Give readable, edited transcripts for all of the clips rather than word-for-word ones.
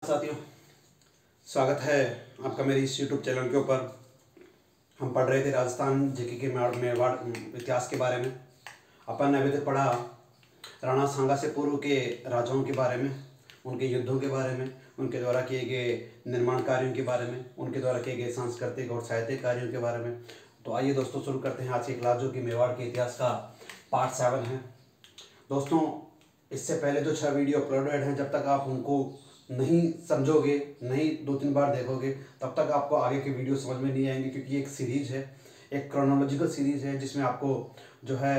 साथियों, स्वागत है आपका मेरे इस YouTube चैनल के ऊपर। हम पढ़ रहे थे राजस्थान जीके के मेवाड़ इतिहास के बारे में। अपन ने अभी तक पढ़ा राणा सांगा से पूर्व के राजाओं के बारे में, उनके युद्धों के बारे में, उनके द्वारा किए गए निर्माण कार्यों के बारे में, उनके द्वारा किए गए सांस्कृतिक और साहित्यिक कार्यों के बारे में। तो आइए दोस्तों शुरू करते हैं आज की क्लास, जो कि मेवाड़ के इतिहास का पार्ट 7 है। दोस्तों, इससे पहले जो 6 वीडियो अपलोडेड हैं, जब तक आप उनको नहीं समझोगे, नहीं 2-3 बार देखोगे, तब तक आपको आगे के वीडियो समझ में नहीं आएंगे। क्योंकि एक सीरीज़ है, एक क्रोनोलॉजिकल सीरीज़ है, जिसमें आपको जो है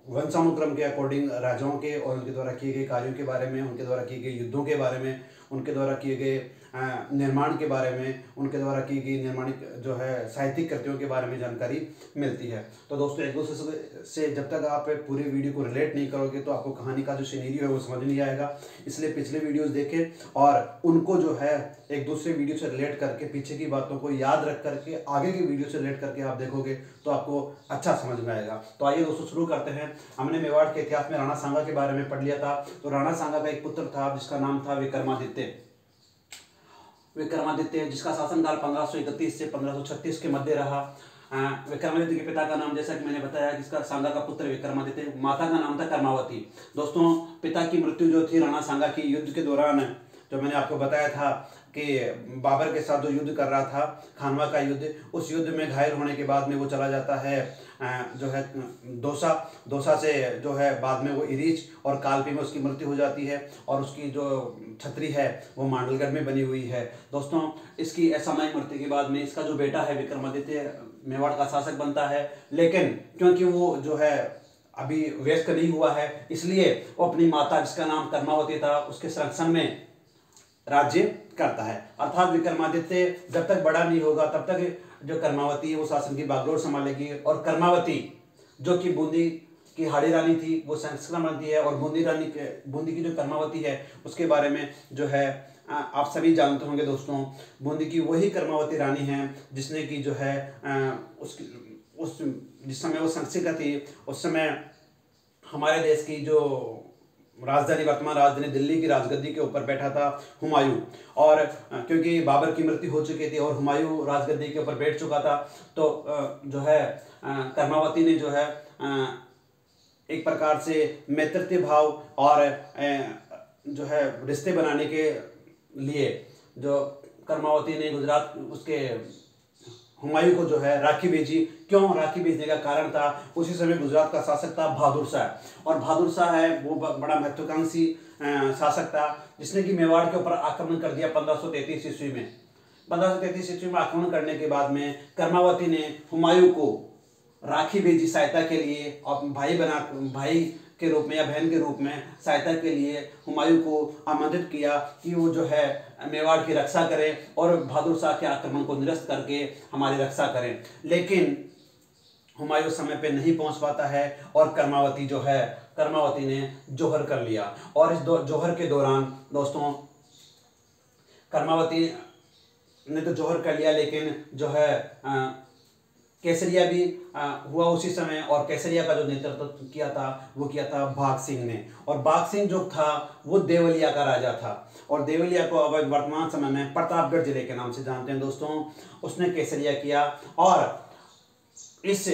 वंशानुक्रम के अकॉर्डिंग राजाओं के और उनके द्वारा किए गए कार्यों के बारे में, उनके द्वारा किए गए युद्धों के बारे में, उनके द्वारा किए गए निर्माण के बारे में, उनके द्वारा की गई निर्माणिक जो है साहित्यिक कृतियों के बारे में जानकारी मिलती है। तो दोस्तों, एक दूसरे से जब तक आप पूरे वीडियो को रिलेट नहीं करोगे तो आपको कहानी का जो सिनेरियो है वो समझ नहीं आएगा। इसलिए पिछले वीडियोस देखें और उनको जो है एक दूसरे वीडियो से रिलेट करके, पीछे की बातों को याद रख करके आगे की वीडियो से रिलेट करके आप देखोगे तो आपको अच्छा समझ में आएगा। तो आइए दोस्तों शुरू करते हैं। हमने मेवाड़ के इतिहास में राणा सांगा के बारे में पढ़ लिया था। तो राणा सांगा का एक पुत्र था जिसका नाम था विक्रमादित्य, जिसका शासनकाल 1531 से 1536 के मध्य रहा। विक्रमादित्य के पिता का नाम, जैसा कि मैंने बताया, जिसका सांगा का पुत्र विक्रमादित्य, माता का नाम था कर्मावती। दोस्तों, पिता की मृत्यु जो थी राणा सांगा की युद्ध के दौरान, जो मैंने आपको बताया था कि बाबर के साथ जो युद्ध कर रहा था, खानवा का युद्ध, उस युद्ध में घायल होने के बाद में वो चला जाता है जो है दौसा से जो है बाद में वो इरीच और कालपी में उसकी मृत्यु हो जाती है। और उसकी जो छतरी है वो मांडलगढ़ में बनी हुई है। दोस्तों, इसकी असामयिक मृत्यु के बाद में इसका जो बेटा है विक्रमादित्य मेवाड़ का शासक बनता है। लेकिन क्योंकि वो जो है अभी वयस्क नहीं हुआ है, इसलिए वो अपनी माता, जिसका नाम कर्मावती था, उसके संरक्षण में राज्य करता है। अर्थात विक्रमादित्य जब तक बड़ा नहीं होगा तब तक जो कर्मावती है वो शासन की बागडोर संभालेगी। और कर्मावती, जो कि बूंदी की हाड़ी रानी थी, वो संस्करण बनती है। और बूंदी की जो कर्मावती है उसके बारे में जो है आप सभी जानते होंगे दोस्तों। बूंदी की वही कर्मावती रानी है जिसने की जो है जिस समय वो संस्कृत थी, उस समय हमारे देश की जो राजधानी, वर्तमान राजधानी दिल्ली की राजगद्दी के ऊपर बैठा था हुमायूं। और क्योंकि बाबर की मृत्यु हो चुकी थी और हुमायूं राजगद्दी के ऊपर बैठ चुका था, तो जो है कर्मावती ने जो है एक प्रकार से मैत्रीय भाव और जो है रिश्ते बनाने के लिए जो कर्मावती ने गुजरात उसके हुमायूं को जो है राखी भेजी। क्यों राखी भेजने का कारण था, उसी समय गुजरात का शासक था बहादुर शाह। और बहादुर शाह है वो बड़ा महत्वाकांक्षी शासक था, जिसने कि मेवाड़ के ऊपर आक्रमण कर दिया 1533 ईस्वी में। 1533 ईस्वी में आक्रमण करने के बाद में कर्मावती ने हुमायूं को राखी भेजी सहायता के लिए, और भाई के रूप में या बहन के रूप में सहायता के लिए हुमायूं को आमंत्रित किया कि वो जो है मेवाड़ की रक्षा करें और बहादुर शाह के आक्रमण को निरस्त करके हमारी रक्षा करें। लेकिन हुमायूं समय पे नहीं पहुंच पाता है और कर्मावती ने जौहर कर लिया। और इस जौहर के दौरान दोस्तों, कर्मावती ने तो जौहर कर लिया, लेकिन जो है केसरिया भी हुआ उसी समय। और केसरिया का जो नेतृत्व किया था भाग सिंह ने। और भाग सिंह जो था वो देवलिया का राजा था। और देवलिया को अब वर्तमान समय में प्रतापगढ़ जिले के नाम से जानते हैं दोस्तों। उसने केसरिया किया और इस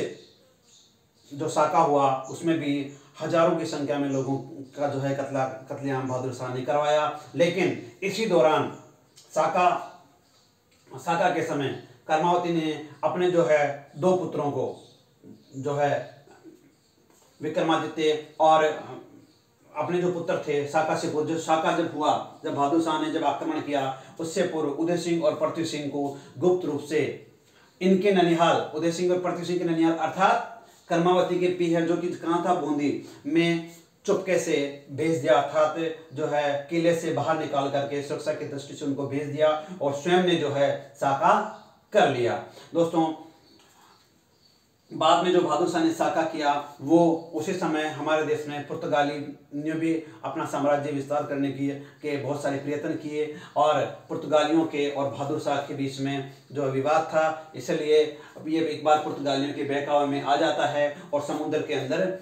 जो साका हुआ उसमें भी हजारों की संख्या में लोगों का जो है कत्लेआम बहादुर शाह ने करवाया। लेकिन इसी दौरान साका के समय कर्मावती ने अपने जो है 2 पुत्रों को, जो है विक्रमादित्य और अपने जो पुत्र थे साका से पूर्व, जो साका जब बहादुर शाह ने आक्रमण किया, उससे पूर्व उदय सिंह और पृथ्वी सिंह को गुप्त रूप से इनके ननिहाल, उदय सिंह और पृथ्वी सिंह के ननिहाल अर्थात कर्मावती के पीहर, जो कि कहाँ था, बूंदी में, चुपके से भेज दिया। अर्थात जो है किले से बाहर निकाल करके सुरक्षा की दृष्टि से उनको भेज दिया और स्वयं ने जो है साका कर लिया। दोस्तों, 1533 बाद में जो बहादुर शाह ने साका किया, वो उसी समय हमारे देश में पुर्तगाली ने भी अपना साम्राज्य विस्तार करने के बहुत सारे प्रयत्न किए और पुर्तगालियों के और बहादुर शाह के बीच में जो विवाद था, इसलिए ये एक बार पुर्तगालियों के बहकावे में आ जाता है और समुद्र के अंदर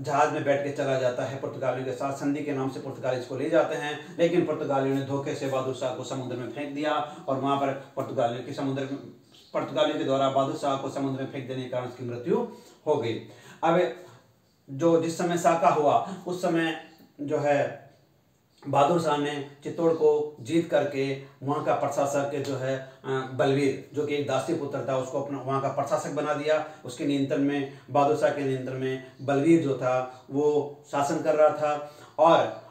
जहाज में बैठ के चला जाता है। पुर्तगालियों के साथ संधि के नाम से पुर्तगाली इसको ले जाते हैं, लेकिन पुर्तगालियों ने धोखे से बहादुर शाह को समुद्र में फेंक दिया और वहां पर पुर्तगालियों के द्वारा बहादुर शाह को समुद्र में फेंक देने के कारण उसकी मृत्यु हो गई। अब जो जिस समय साका हुआ उस समय जो है बहादुर शाह ने चित्तौड़ को जीत करके वहाँ का प्रशासक जो है बलवीर, जो कि एक दासी पुत्र था, उसको अपना वहाँ का प्रशासक बना दिया। उसके नियंत्रण में, बहादुर शाह के नियंत्रण में बलवीर जो था वो शासन कर रहा था और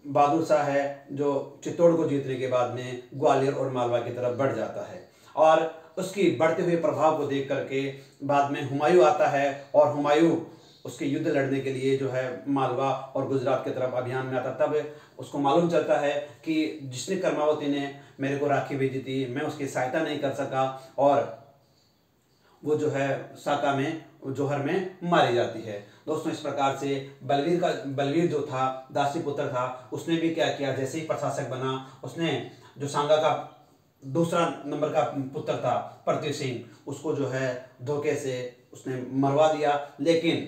बहादुर शाह है जो चित्तौड़ को जीतने के बाद में ग्वालियर और मालवा की तरफ बढ़ जाता है और उसकी बढ़ते हुए प्रभाव को देख करके बाद में हुमायूं आता है और हुमायूं उसके युद्ध लड़ने के लिए जो है मालवा और गुजरात की तरफ अभियान में आता। तब उसको मालूम चलता है कि जिसने कर्मावती ने मेरे को राखी भेजी थी, मैं उसकी सहायता नहीं कर सका और वो जो है साका में जौहर में मारी जाती है। दोस्तों, इस प्रकार से बलवीर जो था दासी पुत्र था, उसने भी क्या किया, जैसे ही प्रशासक बना उसने जो सांगा का दूसरा नंबर का पुत्र था प्रतीक सिंह, उसको जो है धोखे से उसने मरवा दिया। लेकिन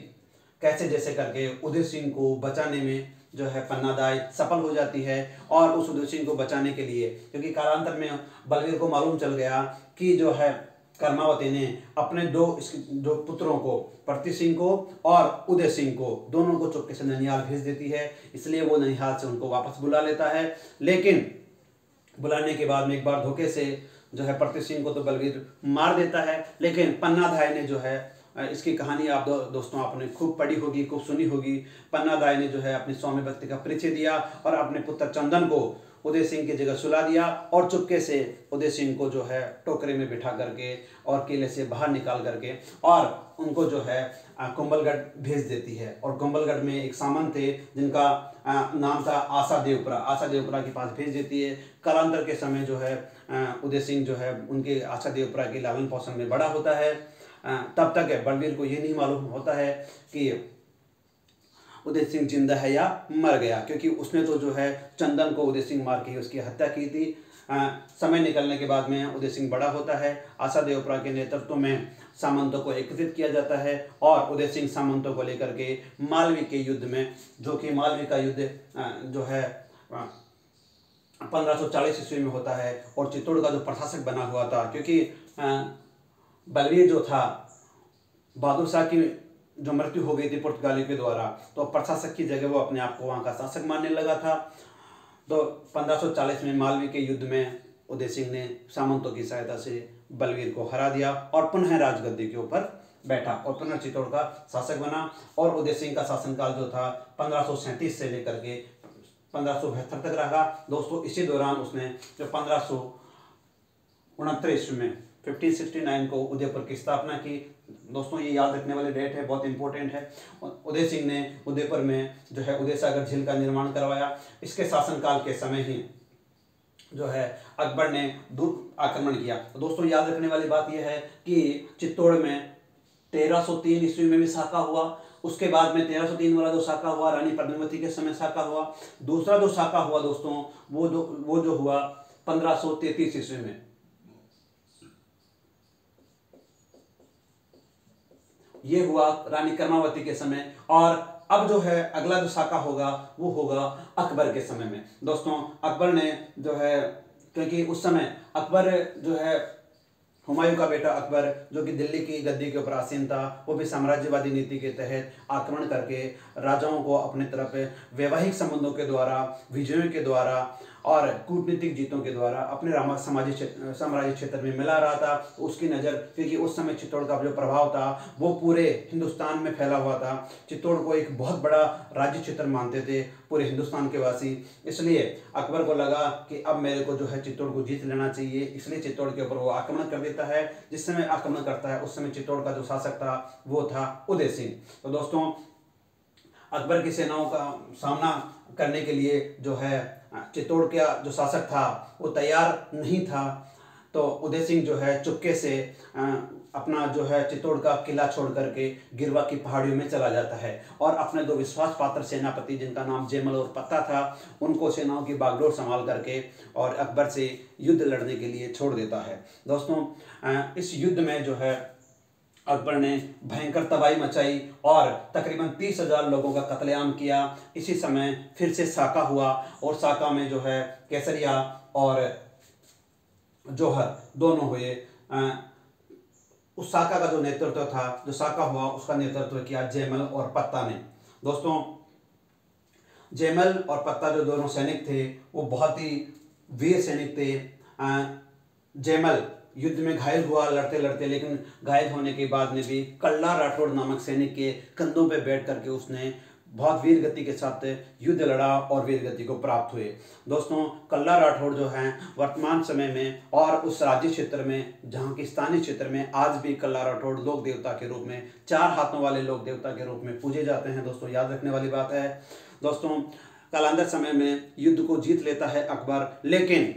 कैसे जैसे करके उदय सिंह को बचाने में जो है पन्नादाई सफल हो जाती है और उस उदय सिंह को बचाने के लिए, क्योंकि कालांतर में बलवीर को मालूम चल गया कि जो है कर्मावती ने अपने जो पुत्रों को, प्रतीक सिंह को और उदय सिंह को, दोनों को चुपके से ननिहाल भेज देती है। इसलिए वो ननिहाल से उनको वापस बुला लेता है। लेकिन बुलाने के बाद में एक बार धोखे से जो है प्रतीक सिंह को तो बलवीर मार देता है, लेकिन पन्नाधाय ने जो है, इसकी कहानी आप दोस्तों आपने खूब पढ़ी होगी, खूब सुनी होगी। पन्नाधाय ने जो है अपनी स्वामी भक्ति का परिचय दिया और अपने पुत्र चंदन को उदय सिंह की जगह सुला दिया और चुपके से उदय सिंह को जो है टोकरे में बिठा करके और किले से बाहर निकाल करके और उनको जो है कुंभलगढ़ भेज देती है। और कुंभलगढ़ में एक सामंत थे जिनका नाम था आशा देवपुरा के पास भेज देती है। कालांतर के समय जो है उदय सिंह जो है उनके आशा देवपुरा के लालन पोषण में बड़ा होता है। तब तक बलवीर को ये नहीं मालूम होता है कि उदय सिंह जिंदा है या मर गया, क्योंकि उसने तो जो है चंदन को उदय सिंह मार के उसकी हत्या की थी। समय निकलने के बाद में उदय सिंह बड़ा होता है। आशा देवपुरा के नेतृत्व में सामंतों को एकत्रित किया जाता है और उदय सिंह सामंतों को लेकर के मालवी के युद्ध में, जो कि मालवी का युद्ध जो है 1540 ईस्वी में होता है और चित्तौड़ का जो प्रशासक बना हुआ था, क्योंकि बलवीर जो था, बहादुर शाह की जो मृत्यु हो गई थी पुर्तगालियों के द्वारा, तो प्रशासक की जगह वो अपने आप को वहाँ का शासक मानने लगा था। तो 1540 में मालवी के युद्ध में उदय सिंह ने सामंतों की सहायता से बलवीर को हरा दिया और पुनः राजगद्दी के ऊपर बैठा और पुनः चित्तौड़ का शासक बना। और उदय सिंह का शासनकाल जो था 1537 से लेकर के 1572 तक रहा। दोस्तों, इसी दौरान उसने जो 1569 ईस्वी में 1569 को उदयपुर की स्थापना की। दोस्तों, ये याद रखने वाली डेट है, बहुत इंपॉर्टेंट है। उदय सिंह ने उदयपुर में जो है उदय सागर झील का निर्माण करवाया। इसके शासनकाल के समय ही जो है अकबर ने दूर आक्रमण किया। तो दोस्तों, याद रखने वाली बात यह है कि चित्तौड़ में 1303 ईस्वी में भी साका हुआ। उसके बाद में 1303 वाला जो साका हुआ रानी पद्मावती के समय साका हुआ। दूसरा जो साका हुआ दोस्तों वो जो हुआ 1533 ईस्वी में। ये हुआ रानी कर्मावती के समय। और अब जो है अगला जो साका होगा वो होगा अकबर के समय में। दोस्तों, अकबर ने जो है, क्योंकि उस समय अकबर जो है हुमायूं का बेटा अकबर, जो कि दिल्ली की गद्दी के ऊपर आसीन था, वो भी साम्राज्यवादी नीति के तहत आक्रमण करके राजाओं को अपने तरफ वैवाहिक संबंधों के द्वारा, विजयों के द्वारा और कूटनीतिक जीतों के द्वारा अपने साम्राज्य क्षेत्र में मिला रहा था। उसकी नज़र, क्योंकि उस समय चित्तौड़ का जो प्रभाव था वो पूरे हिंदुस्तान में फैला हुआ था। चित्तौड़ को एक बहुत बड़ा राज्य क्षेत्र मानते थे पूरे हिंदुस्तान के वासी। इसलिए अकबर को लगा कि अब मेरे को जो है चित्तौड़ को जीत लेना चाहिए, इसलिए चित्तौड़ के ऊपर वो आक्रमण कर देता है। जिस समय आक्रमण करता है उस समय चित्तौड़ का जो शासक था वो था उदय सिंह। तो दोस्तों, अकबर की सेनाओं का सामना करने के लिए जो है चित्तौड़ का जो शासक था वो तैयार नहीं था। तो उदय सिंह जो है चुपके से अपना जो है चित्तौड़ का किला छोड़ करके गिरवा की पहाड़ियों में चला जाता है और अपने दो विश्वास पात्र सेनापति जिनका नाम जयमल और पत्ता था उनको सेनाओं की बागडोर संभाल करके और अकबर से युद्ध लड़ने के लिए छोड़ देता है। दोस्तों इस युद्ध में जो है अकबर ने भयंकर तबाही मचाई और तकरीबन 30,000 लोगों का कत्लेआम किया। इसी समय फिर से साका हुआ और साका में जो है केसरिया और जौहर दोनों हुए। उस साका का जो नेतृत्व था, जो साका हुआ उसका नेतृत्व किया जयमल और पत्ता ने। दोस्तों जयमल और पत्ता जो दोनों सैनिक थे वो बहुत ही वीर सैनिक थे। जयमल युद्ध में घायल हुआ लड़ते लड़ते, लेकिन घायल होने के बाद में भी कल्ला राठौड़ नामक सैनिक के कंधों पर बैठ करके उसने बहुत वीर गति के साथ युद्ध लड़ा और वीर गति को प्राप्त हुए। दोस्तों कल्ला राठौड़ जो हैं वर्तमान समय में और उस राज्य क्षेत्र में जहाँ की स्थानीय क्षेत्र में आज भी कल्ला राठौड़ लोक देवता के रूप में, 4 हाथों वाले लोक देवता के रूप में पूजे जाते हैं। दोस्तों याद रखने वाली बात है। दोस्तों कालांतर समय में युद्ध को जीत लेता है अकबर, लेकिन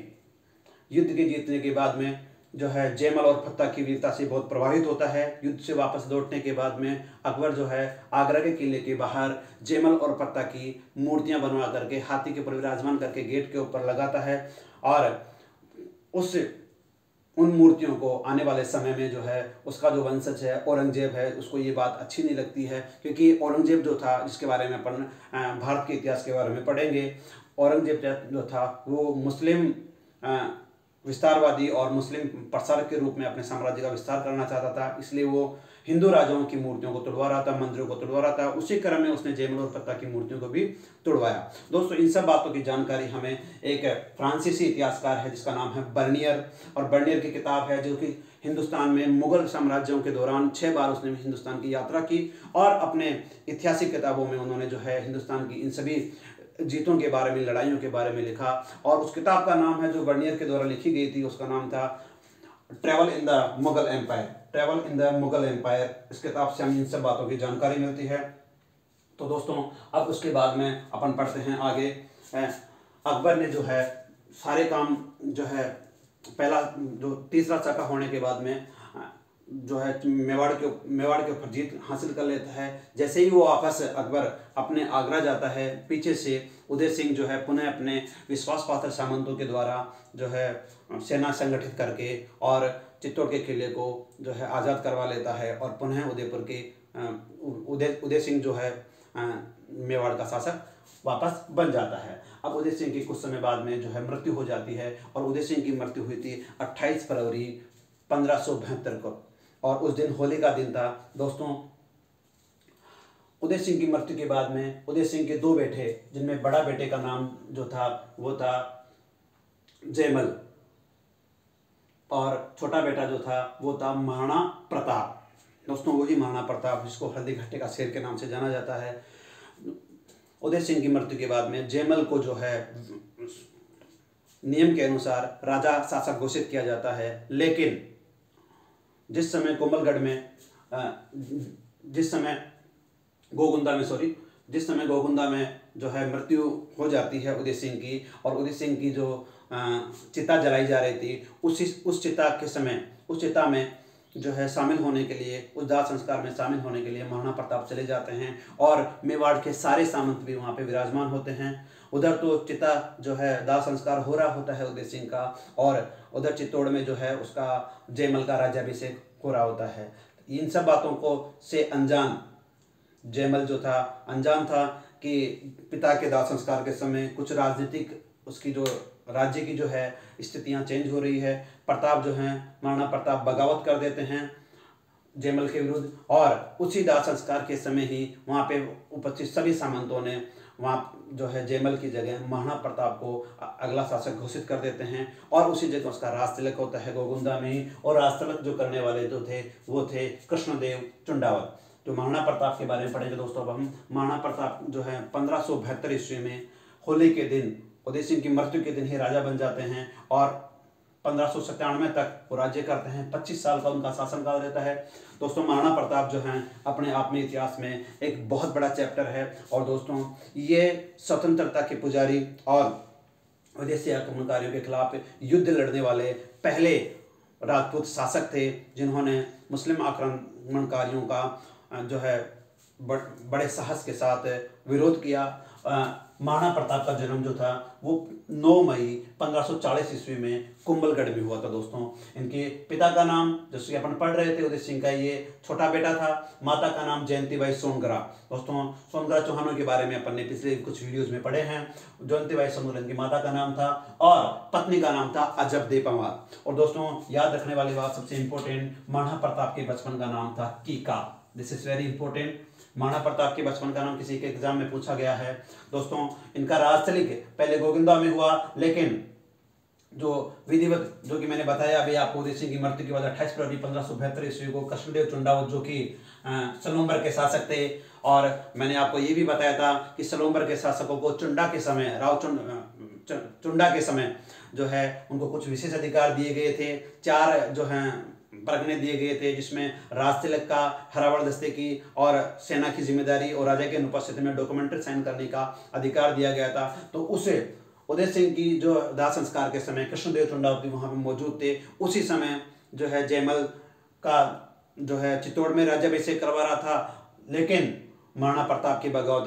युद्ध के जीतने के बाद में जो है जयमल और पत्ता की वीरता से बहुत प्रभावित होता है। युद्ध से वापस लौटने के बाद में अकबर जो है आगरा के किले के बाहर जयमल और पत्ता की मूर्तियां बनवा करके हाथी के ऊपर विराजमान करके गेट के ऊपर लगाता है और उन मूर्तियों को आने वाले समय में जो है उसका जो वंशज है औरंगजेब है उसको ये बात अच्छी नहीं लगती है, क्योंकि औरंगजेब जो था जिसके बारे में अपन भारत के इतिहास के बारे में पढ़ेंगे, औरंगजेब जो था वो मुस्लिम विस्तारवादी और मुस्लिम प्रसारक के रूप में अपने साम्राज्य का विस्तार करना चाहता था। इसलिए वो हिंदू राजाओं की मूर्तियों को तोड़वा रहा था, मंदिरों को तोड़वा रहा था। उसी क्रम में उसने जयमल और पत्ता की मूर्तियों को भी तोड़वाया। दोस्तों इन सब बातों की जानकारी हमें एक फ्रांसीसी इतिहासकार है जिसका नाम है बर्नियर, और बर्नियर की किताब है जो कि हिंदुस्तान में मुगल साम्राज्यों के दौरान 6 बार उसने हिंदुस्तान की यात्रा की और अपने ऐतिहासिक किताबों में उन्होंने जो है हिंदुस्तान की इन सभी जीतों के बारे में, लड़ाइयों के बारे में लिखा। और उस किताब का नाम है जो बर्नियर के द्वारा लिखी गई थी, उसका नाम था travel in the Mughal empire. Travel in the Mughal empire, इस किताब से हमें इन सब बातों की जानकारी मिलती है। तो दोस्तों अब उसके बाद में अपन पढ़ते हैं आगे। अकबर ने जो है सारे काम जो है पहला जो तीसरा चाका होने के बाद में जो है मेवाड़ के ऊपर जीत हासिल कर लेता है। जैसे ही वो वापस अकबर अपने आगरा जाता है, पीछे से उदय सिंह जो है पुनः अपने विश्वास पात्र सामंतों के द्वारा जो है सेना संगठित करके और चित्तौड़ के किले को जो है आज़ाद करवा लेता है और पुनः उदयपुर के उदय सिंह जो है मेवाड़ का शासक वापस बन जाता है। अब उदय सिंह की कुछ समय बाद में जो है मृत्यु हो जाती है और उदय सिंह की मृत्यु हुई थी 28 फरवरी 1572 को, और उस दिन होली का दिन था। दोस्तों उदय सिंह की मृत्यु के बाद में उदय सिंह के 2 बेटे, जिनमें बड़ा बेटे का नाम जो था वो था जयमल और छोटा बेटा जो था वो था महाराणा प्रताप। दोस्तों वही महाराणा प्रताप जिसको हल्दी घट्टे का शेर के नाम से जाना जाता है। उदय सिंह की मृत्यु के बाद में जयमल को जो है नियम के अनुसार राजा शासक घोषित किया जाता है, लेकिन जिस समय कोमलगढ़ में जिस समय गोगुंदा में जो है मृत्यु हो जाती है उदय सिंह की, और उदय सिंह की जो चिता जलाई जा रही थी उस चिता में जो है शामिल होने के लिए, उस दाह संस्कार में शामिल होने के लिए महाराणा प्रताप चले जाते हैं और मेवाड़ के सारे सामंत भी वहाँ पे विराजमान होते हैं। उधर तो चिता जो है दाह संस्कार हो रहा होता है उदय सिंह का, और उधर चित्तौड़ में जो है उसका जयमल का राज्याभिषेक हो रहा होता है। इन सब बातों को से अनजान जयमल जो था अनजान था कि पिता के दाह संस्कार के समय कुछ राजनीतिक उसकी जो राज्य की जो है स्थितियां चेंज हो रही है। प्रताप जो हैं महाराणा प्रताप बगावत कर देते हैं जयमल के विरुद्ध, और उसी दाह संस्कार के समय ही वहाँ पे उपस्थित सभी सामंतों ने वहाँ जो है जयमल की जगह महाराणा प्रताप को अगला शासक घोषित कर देते हैं, और उसी जगह उसका राज तिलक होता है गोगुंदा में ही। और राज तिलक जो करने वाले जो थे वो थे कृष्णदेव चुंडावत। जो महाराणा प्रताप के बारे में पढ़ेंगे दोस्तों अब हम। महाराणा प्रताप जो है 1572 ईस्वी में होली के दिन, उदय सिंह की मृत्यु के दिन ही राजा बन जाते हैं, और 1597 तक वो राज्य करते हैं। 25 साल का उनका शासनकाल रहता है। दोस्तों महाराणा प्रताप जो हैं अपने आप में इतिहास में एक बहुत बड़ा चैप्टर है, और दोस्तों ये स्वतंत्रता के पुजारी और विदेशी आक्रमणकारियों के खिलाफ युद्ध लड़ने वाले पहले राजपूत शासक थे जिन्होंने मुस्लिम आक्रमणकारियों का जो है बड़े साहस के साथ विरोध किया। महाराणा प्रताप का जन्म जो था वो 9 मई 1540 ईस्वी में कुंभलगढ़ में हुआ था दोस्तों। इनके पिता का नाम, जैसे कि अपन पढ़ रहे थे, उदय सिंह का ये छोटा बेटा था। माता का नाम जयंतीबाई सोनगरा। दोस्तों सोनगरा चौहानों के बारे में अपन ने पिछले कुछ वीडियोस में पढ़े हैं। जयंतीबाई सोनगरा इनकी माता का नाम था और पत्नी का नाम था अजबदे पंवार। और दोस्तों याद रखने वाली बात सबसे इंपॉर्टेंट, महाराणा प्रताप के बचपन का नाम था Kika. This is very important. Maharana Pratap के बचपन का नाम किसी के एग्जाम में पूछा गया है। दोस्तों इनका राजतिलक पहले गोविंदा में हुआ, लेकिन जो विधिवत, जो कि मैंने बताया अभी आपको, उदय सिंह की मृत्यु के बाद 28 फरवरी 1572 ईस्वी को कृष्णदेव चुंडावत, जो कि सलूम्बर के शासक थे, और मैंने आपको ये भी बताया था कि सलूम्बर के शासकों को चुंडा के समय, चुंडा के समय जो है उनको कुछ विशेष अधिकार दिए गए थे। 4 जो हैं परगने दिए गए थे, जिसमें राजतिलक का, हरावल दस्ते की और सेना की जिम्मेदारी और राजा की अनुपस्थिति में डॉक्यूमेंट्री साइन करने का अधिकार दिया गया था। तो उसे उदय सिंह की जो दाह संस्कार के समय कृष्णदेव चुंडावत वहां पर मौजूद थे। उसी समय जो है जयमल का जो है चित्तौड़ में राज्याभिषेक करवा रहा था, लेकिन महाराणा प्रताप की बगावत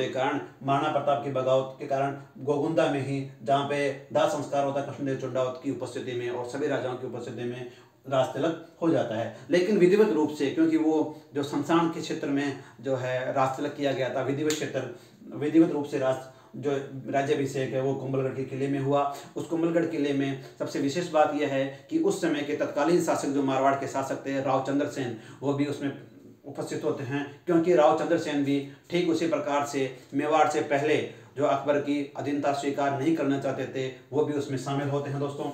के कारण गोगुंदा में ही, जहाँ पे दाह संस्कार होता कृष्णदेव चुंडावत की उपस्थिति में और सभी राजाओं की उपस्थिति में, राजतिलक हो जाता है। लेकिन विधिवत रूप से, क्योंकि वो जो शमशान के क्षेत्र में जो है राजतिलक किया गया था, विधिवत रूप से जो राज्याभिषेक है वो कुंभलगढ़ के किले में हुआ। उस कुंभलगढ़ किले में सबसे विशेष बात यह है कि उस समय के तत्कालीन शासक जो मारवाड़ के शासक थे रावचंद्र सेन, वो भी उसमें उपस्थित होते हैं, क्योंकि रावचंद्र सेन भी ठीक उसी प्रकार से मेवाड़ से पहले जो अकबर की अधीनता स्वीकार नहीं करना चाहते थे, वो भी उसमें शामिल होते हैं दोस्तों।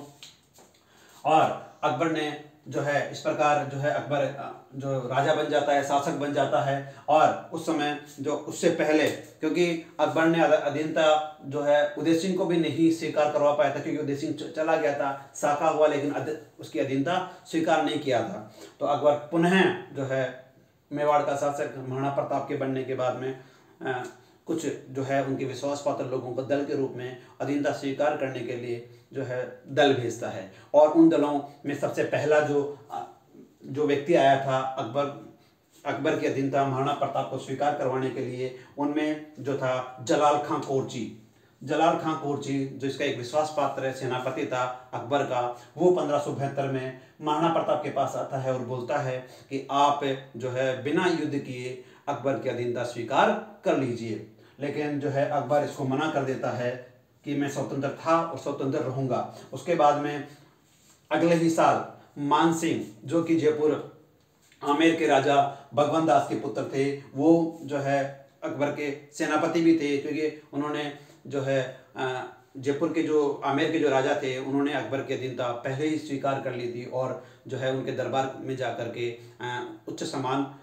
और अकबर ने जो है इस प्रकार जो है अकबर जो राजा बन जाता है, शासक बन जाता है। और उस समय जो उससे पहले, क्योंकि अकबर ने अधीनता जो है उदय सिंह को भी नहीं स्वीकार करवा पाया था, क्योंकि उदय सिंह चला गया था, शाखा हुआ, लेकिन उसकी अधीनता स्वीकार नहीं किया था। तो अकबर पुनः जो है मेवाड़ का शासक महाराणा प्रताप के बनने के बाद में कुछ जो है उनके विश्वास पात्र लोगों को दल के रूप में अधीनता स्वीकार करने के लिए जो है दल भेजता है। और उन दलों में सबसे पहला जो व्यक्ति आया था अकबर की अधीनता महाराणा प्रताप को स्वीकार करवाने के लिए, उनमें जो था जलाल खां कोरची, जो इसका एक विश्वास पात्र सेनापति था अकबर का, वो 1572 में महाराणा प्रताप के पास आता है और बोलता है कि आप जो है बिना युद्ध किए अकबर की अधीनता स्वीकार कर लीजिए। लेकिन जो है अकबर इसको मना कर देता है कि मैं स्वतंत्र था और स्वतंत्र रहूंगा। उसके बाद में अगले ही साल मान सिंह, जो कि जयपुर आमेर के राजा भगवंत दास के पुत्र थे, वो जो है अकबर के सेनापति भी थे, क्योंकि उन्होंने जो है जयपुर के जो आमेर के जो राजा थे, उन्होंने अकबर की अधीनता पहले ही स्वीकार कर ली थी और जो है उनके दरबार में जाकर के उच्च सम्मान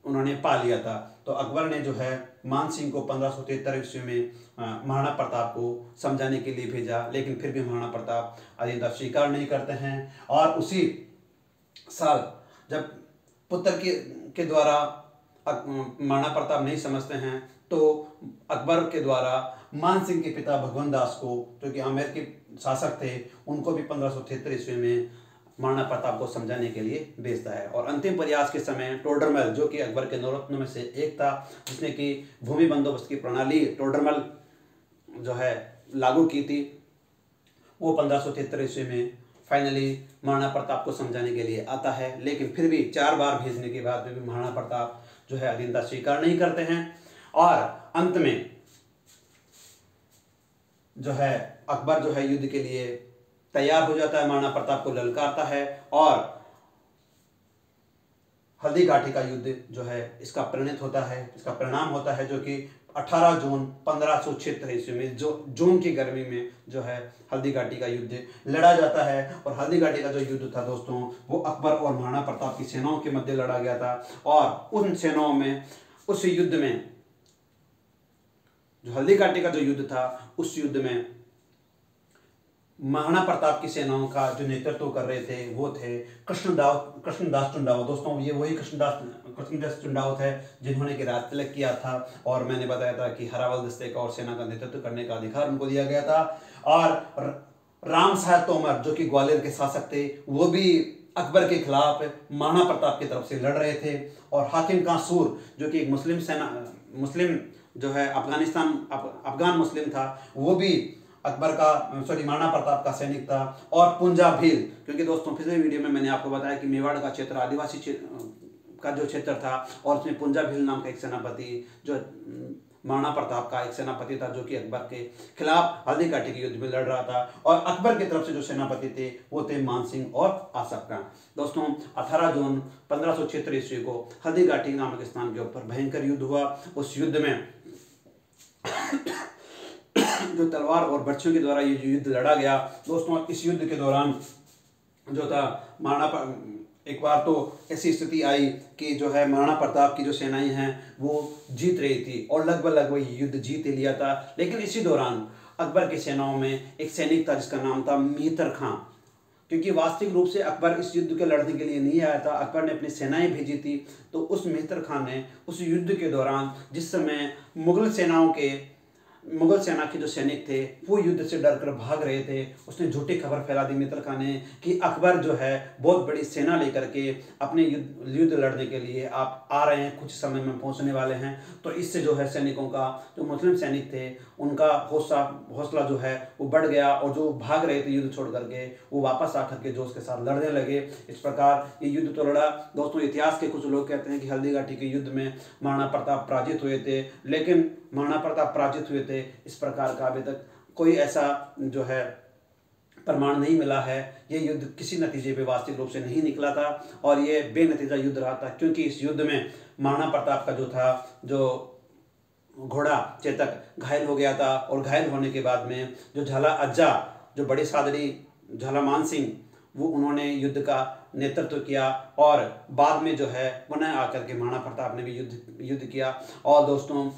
उन्होंने पा लिया था। तो अकबर ने जो है मान सिंह को 1573 ईस्वी में महाराणा प्रताप को समझाने के लिए भेजा, लेकिन फिर भी महाराणा प्रताप अधीनता स्वीकार नहीं करते हैं। और उसी साल जब पुत्र के द्वारा महाराणा प्रताप नहीं समझते हैं, तो अकबर के द्वारा मान सिंह के पिता भगवंत दास को, जो कि आमेर के शासक थे, उनको भी 1573 ईस्वी में महाराणा प्रताप को समझाने के लिए भेजता है। और अंतिम प्रयास के समय टोडरमल, जो कि अकबर के 9 रत्नों में से एक था, जिसने कि भूमि बंदोबस्त की प्रणाली टोडरमल जो है लागू की थी, वो 1573 ईस्वी में फाइनली महाराणा प्रताप को समझाने के लिए आता है। लेकिन फिर भी 4 बार भेजने के बाद भी महाराणा प्रताप जो है अधीनता स्वीकार नहीं करते हैं। और अंत में जो है अकबर जो है युद्ध के लिए तैयार हो जाता है, महाराणा प्रताप को ललकारता है और हल्दी घाटी का युद्ध जो है इसका परिणाम होता है, जो कि 18 जून 1576 ईस्वी में जून की गर्मी में जो है हल्दी घाटी का युद्ध लड़ा जाता है। और हल्दी घाटी का जो युद्ध था दोस्तों, वो अकबर और महाराणा प्रताप की सेनाओं के मध्य लड़ा गया था। और उन सेनाओं में, उस युद्ध में, जो हल्दी घाटी का जो युद्ध था, उस युद्ध में महाराणा प्रताप की सेनाओं का जो नेतृत्व कर रहे थे वो थे कृष्णदास चुंडावत। दोस्तों ये वही कृष्णदास चुंडावत है जिन्होंने कि राजतिलक किया था, और मैंने बताया था कि हरावल दस्ते का और सेना का नेतृत्व करने का अधिकार उनको दिया गया था। और राम साहब तोमर, जो कि ग्वालियर के शासक थे, वो भी अकबर के खिलाफ महाराणा प्रताप की तरफ से लड़ रहे थे। और हाकिम खां सूर जो कि एक मुस्लिम जो है अफगान मुस्लिम था, वो भी महाराणा प्रताप का सैनिक था। और पुंजा भील, क्योंकि दोस्तों पिछले वीडियो में मैंने आपको बताया कि मेवाड़ का क्षेत्र आदिवासी का जो क्षेत्र था, और उसमें पुंजा भील नाम का एक सेनापति जो महाराणा प्रताप का एक सेनापति था, जो कि अकबर के खिलाफ हल्दी घाटी के युद्ध में लड़ रहा था। और अकबर की तरफ से जो सेनापति थे वो थे मान सिंह और आसफ खां। दोस्तों 18 जून 1576 ईस्वी को हल्दी घाटी नामक स्थान के ऊपर भयंकर युद्ध हुआ। उस युद्ध में जो तलवार और बर्छियों के द्वारा ये युद्ध लड़ा गया दोस्तों, इस युद्ध के दौरान जो था एक बार तो ऐसी स्थिति आई कि जो है महाराणा प्रताप की जो सेनाएं हैं वो जीत रही थी और लगभग ये युद्ध जीत ही लिया था। लेकिन इसी दौरान अकबर की सेनाओं में एक सैनिक था जिसका नाम था मेहतर खां। क्योंकि वास्तविक रूप से अकबर इस युद्ध के लड़ने के लिए नहीं आया था, अकबर ने अपनी सेनाएं भेजी थी। तो उस मेहतर खां ने उस युद्ध के दौरान, जिस समय मुगल सेना के जो सैनिक थे वो युद्ध से डरकर भाग रहे थे, उसने झूठी खबर फैला दी मेहतर खां ने कि अकबर जो है बहुत बड़ी सेना लेकर के अपने युद्ध लड़ने के लिए आप आ रहे हैं, कुछ समय में पहुंचने वाले हैं। तो इससे जो है सैनिकों का, जो मुस्लिम सैनिक थे उनका हौसला जो है वो बढ़ गया, और जो भाग रहे थे युद्ध छोड़ करके वो वापस आकर के जो उसके साथ लड़ने लगे। इस प्रकार ये युद्ध तो लड़ा। दोस्तों इतिहास के कुछ लोग कहते हैं कि हल्दी घाटी के युद्ध में महाराणा प्रताप पराजित हुए थे, लेकिन महाराणा प्रताप पराजित हुए थे इस प्रकार का अभी तक कोई ऐसा जो है प्रमाण नहीं मिला है। ये युद्ध किसी नतीजे पे वास्तविक रूप से नहीं निकला था और ये बेनतीजा युद्ध रहा था, क्योंकि इस युद्ध में महाराणा प्रताप का जो घोड़ा चेतक घायल हो गया था, और घायल होने के बाद में जो झाला अज्जा, जो बड़े सादरी झाला मान सिंह, वो उन्होंने युद्ध का नेतृत्व किया। और बाद में जो है पुनः आकर के महाराणा प्रताप ने भी युद्ध किया। और दोस्तों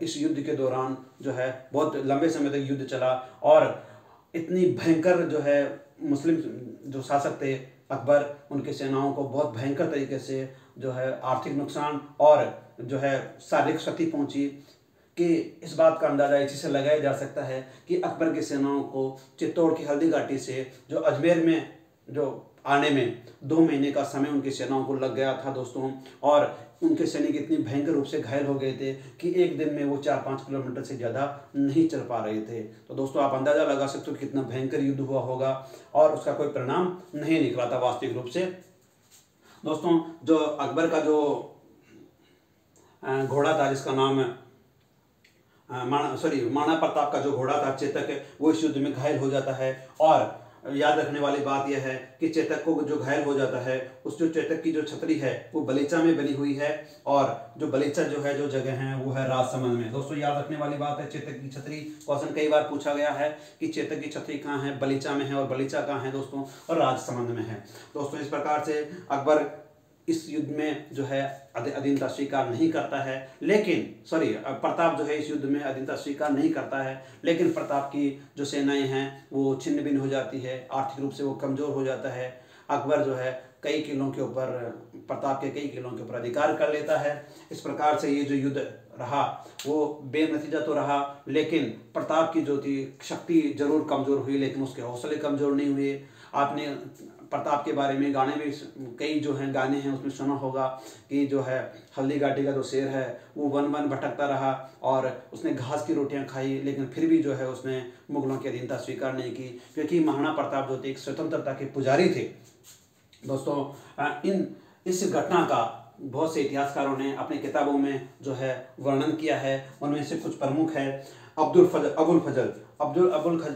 इस युद्ध के दौरान जो है बहुत लंबे समय तक युद्ध चला, और इतनी भयंकर जो है मुस्लिम जो शासक थे अकबर, उनके सेनाओं को बहुत भयंकर तरीके से जो है आर्थिक नुकसान और जो है शारीरिक क्षति पहुंची, कि इस बात का अंदाजा इसी से लगाया जा सकता है कि अकबर की सेनाओं को चित्तौड़ की हल्दी घाटी से जो अजमेर में जो आने में 2 महीने का समय उनकी सेनाओं को लग गया था दोस्तों। और उनके सैनिक इतनी भयंकर रूप से घायल हो गए थे कि एक दिन में वो 4-5 किलोमीटर से ज़्यादा नहीं चल पा रहे थे। तो दोस्तों आप अंदाज़ा लगा सकते हो कितना भयंकर युद्ध हुआ होगा, और उसका कोई परिणाम नहीं निकला था वास्तविक रूप से। दोस्तों जो अकबर का जो घोड़ा था जिसका नाम महाराणा प्रताप का जो घोड़ा था चेतक, वो इस युद्ध में घायल हो जाता है। और याद रखने वाली बात यह है कि चेतक को जो घायल हो जाता है, उस जो चेतक की जो छतरी है वो बलीचा में बनी हुई है, और जो बलीचा जो जगह है वो है राजसमंद में। दोस्तों याद रखने वाली बात है, चेतक की छतरी क्वेश्चन कई बार पूछा गया है कि चेतक की छतरी कहाँ है, बलीचा में है, और बलीचा कहाँ है दोस्तों, और राजसमंद में है। दोस्तों इस प्रकार से अकबर इस युद्ध में जो है अधीनता स्वीकार नहीं करता है, प्रताप जो है इस युद्ध में अधीनता स्वीकार नहीं करता है, लेकिन प्रताप की जो सेनाएं हैं वो छिन्न भिन्न हो जाती है, आर्थिक रूप से वो कमज़ोर हो जाता है। अकबर जो है प्रताप के कई किलों के ऊपर अधिकार कर लेता है। इस प्रकार से ये जो युद्ध रहा वो बेनतीजा तो रहा, लेकिन प्रताप की जो थी शक्ति जरूर कमज़ोर हुई, लेकिन उसके हौसले कमज़ोर नहीं हुए। आपने प्रताप के बारे में गाने भी कई जो हैं गाने हैं उसमें सुना होगा कि जो है हल्दी घाटी का जो शेर है वो वन वन भटकता रहा, और उसने घास की रोटियां खाई, लेकिन फिर भी जो है उसने मुगलों की अधीनता स्वीकार नहीं की, क्योंकि महाराणा प्रताप जो थे एक स्वतंत्रता के पुजारी थे। दोस्तों इस घटना का बहुत से इतिहासकारों ने अपनी किताबों में जो है वर्णन किया है। उनमें से कुछ प्रमुख है अबुल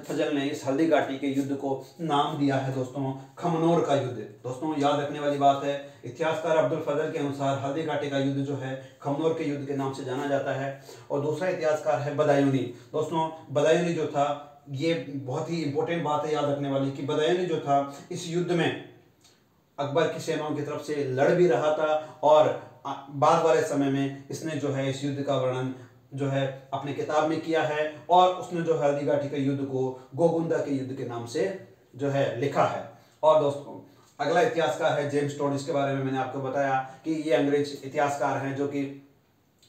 फजल ने इस हल्दी घाटी के युद्ध को नाम दिया है दोस्तों खमनोर का युद्ध। दोस्तों याद रखने वाली बात है, इतिहासकार अब्दुल फजल के अनुसार हल्दी घाटी का युद्ध जो है खमनोर के युद्ध के नाम से जाना जाता है। और दूसरा इतिहासकार है बदायूनी। दोस्तों बदायूनी जो था, ये बहुत ही इंपॉर्टेंट बात है याद रखने वाली कि बदायूनी जो था इस युद्ध में अकबर की सेनाओं की तरफ से लड़ भी रहा था, और बाद वाले समय में इसने जो है इस युद्ध का वर्णन जो है अपनी किताब में किया है, और उसने जो हल्दी घाटी के युद्ध को गोगुंदा के युद्ध के नाम से जो है लिखा है। और दोस्तों अगला इतिहासकार है जेम्स टोड। इसके बारे में मैंने आपको बताया कि ये अंग्रेज इतिहासकार हैं जो कि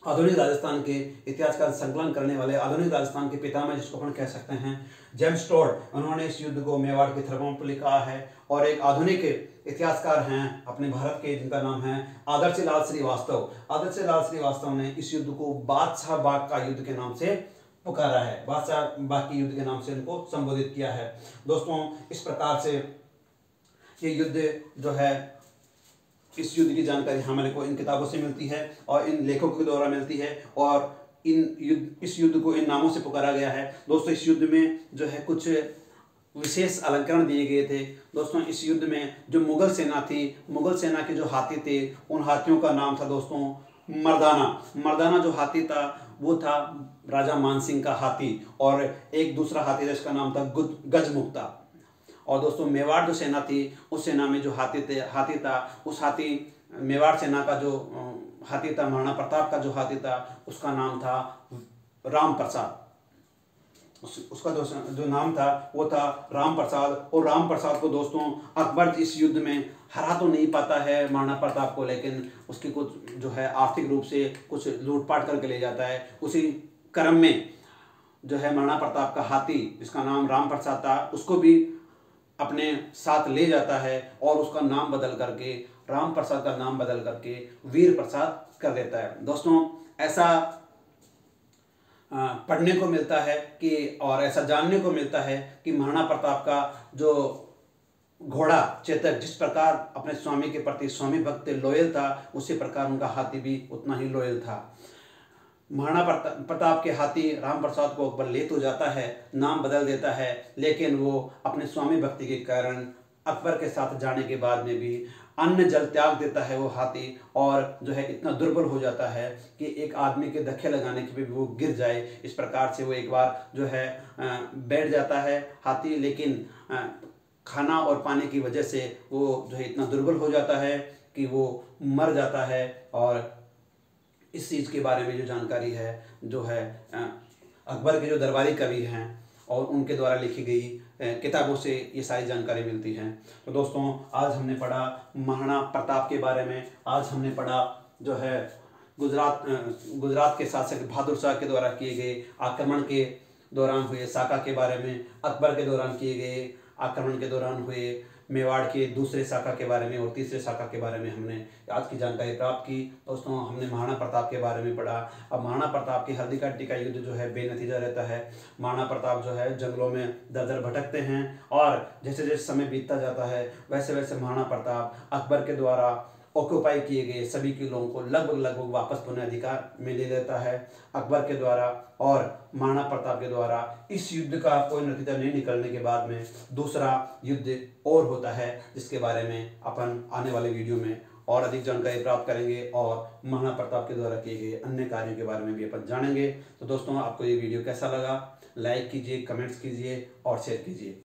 आधुनिक राजस्थान के इतिहास का संकलन करने वाले आधुनिक राजस्थान के पितामह जिसको अपन कह सकते हैं जेम्स टोड, उन्होंने इस युद्ध को मेवाड़ के थरमों पर लिखा है। और एक आधुनिक इतिहासकार हैं अपने भारत के, जिनका नाम है आदर्श लाल श्रीवास्तव। आदर्श लाल श्रीवास्तव ने इस युद्ध को बादशाह बाग का युद्ध के नाम से पुकारा है, बादशाह बाग के युद्ध के नाम से इनको संबोधित किया है। दोस्तों, इस प्रकार से ये युद्ध जो है, इस युद्ध की जानकारी हमारे को इन किताबों से मिलती है और इन लेखकों के द्वारा मिलती है, और इस युद्ध को इन नामों से पुकारा गया है। दोस्तों, इस युद्ध में जो है कुछ विशेष अलंकरण दिए गए थे। दोस्तों, इस युद्ध में जो मुगल सेना थी, मुगल सेना के जो हाथी थे, उन हाथियों का नाम था दोस्तों मर्दाना। मर्दाना जो हाथी था वो था राजा मानसिंह का हाथी, और एक दूसरा हाथी था जिसका नाम था गजमुक्ता। और दोस्तों, मेवाड़ जो सेना थी, उस सेना में जो हाथी था, उस मेवाड़ सेना का जो हाथी था, महाराणा प्रताप का जो हाथी था, उसका नाम था राम प्रसाद। उसका जो नाम था वो था राम प्रसाद। और राम प्रसाद को दोस्तों अकबर इस युद्ध में हरा तो नहीं पाता है महाराणा प्रताप को, लेकिन उसकी कुछ जो है आर्थिक रूप से कुछ लूटपाट करके ले जाता है। उसी क्रम में जो है महाराणा प्रताप का हाथी, जिसका नाम राम प्रसाद था, उसको भी अपने साथ ले जाता है और उसका नाम बदल करके, राम प्रसाद का नाम बदल करके वीर प्रसाद कर देता है। दोस्तों, ऐसा पढ़ने को मिलता है कि, और ऐसा जानने को मिलता है कि महाराणा प्रताप का जो घोड़ा चेतक जिस प्रकार अपने स्वामी के प्रति स्वामी भक्त लॉयल था, उसी प्रकार उनका हाथी भी उतना ही लॉयल था। महाराणा प्रताप के हाथी राम प्रसाद को अकबर ले तो जाता है, नाम बदल देता है, लेकिन वो अपने स्वामी भक्ति के कारण अकबर के साथ जाने के बाद में भी अन्न जल त्याग देता है वो हाथी, और जो है इतना दुर्बल हो जाता है कि एक आदमी के धक्के लगाने के भी वो गिर जाए। इस प्रकार से वो एक बार जो है बैठ जाता है हाथी, लेकिन खाना और पानी की वजह से वो जो है इतना दुर्बल हो जाता है कि वो मर जाता है। और इस चीज़ के बारे में जो जानकारी है, जो है अकबर के जो दरबारी कवि हैं और उनके द्वारा लिखी गई किताबों से ये सारी जानकारी मिलती है। तो दोस्तों, आज हमने पढ़ा महाराणा प्रताप के बारे में। आज हमने पढ़ा जो है गुजरात के शासक बहादुर शाह के द्वारा किए गए आक्रमण के दौरान हुए साका के बारे में, अकबर के दौरान किए गए आक्रमण के दौरान हुए मेवाड़ के दूसरे शाखा के बारे में और तीसरे शाखा के बारे में हमने आज की जानकारी प्राप्त की। दोस्तों, हमने महाराणा प्रताप के बारे में पढ़ा। अब महाराणा प्रताप की हल्दी घाटी का युद्ध जो है बेनतीजा रहता है। महाराणा प्रताप जो है जंगलों में दर दर भटकते हैं, और जैसे जैसे समय बीतता जाता है वैसे वैसे महाराणा प्रताप अकबर के द्वारा ऑक्यूपाई किए गए सभी किलों को लगभग वापस पुनः अधिकार में ले लेता है अकबर के द्वारा। और महाराणा प्रताप के द्वारा इस युद्ध का कोई नतीजा नहीं निकलने के बाद में दूसरा युद्ध और होता है, जिसके बारे में अपन आने वाले वीडियो में और अधिक जानकारी प्राप्त करेंगे और महाराणा प्रताप के द्वारा किए गए अन्य कार्यों के बारे में भी अपन जानेंगे। तो दोस्तों, आपको ये वीडियो कैसा लगा, लाइक कीजिए, कमेंट्स कीजिए और शेयर कीजिए।